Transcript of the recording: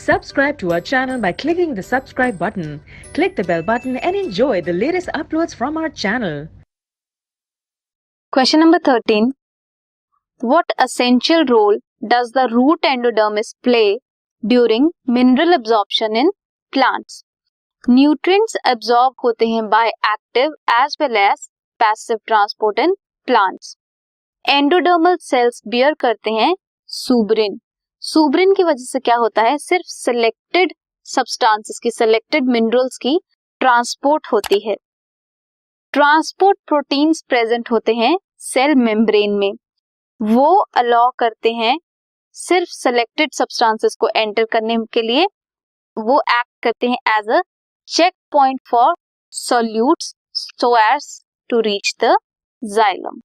Subscribe to our channel by clicking the subscribe button. Click the bell button and enjoy the latest uploads from our channel. Question number 13. What essential role does the root endodermis play during mineral absorption in plants? Nutrients absorb होते हैं by active as well as passive transport in plants. Endodermal cells bear करते हैं सुबरिन. सुबरिन की वजह से क्या होता है, सिर्फ सिलेक्टेड सब्सटेंसेस की, सिलेक्टेड मिनरल्स की ट्रांसपोर्ट होती है. ट्रांसपोर्ट प्रोटीन्स प्रेजेंट होते हैं सेल मेम्ब्रेन में, वो अलाउ करते हैं सिर्फ सिलेक्टेड सब्सटेंसेस को एंटर करने के लिए. वो एक्ट करते हैं as a check point for solutes so as to reach the xylem.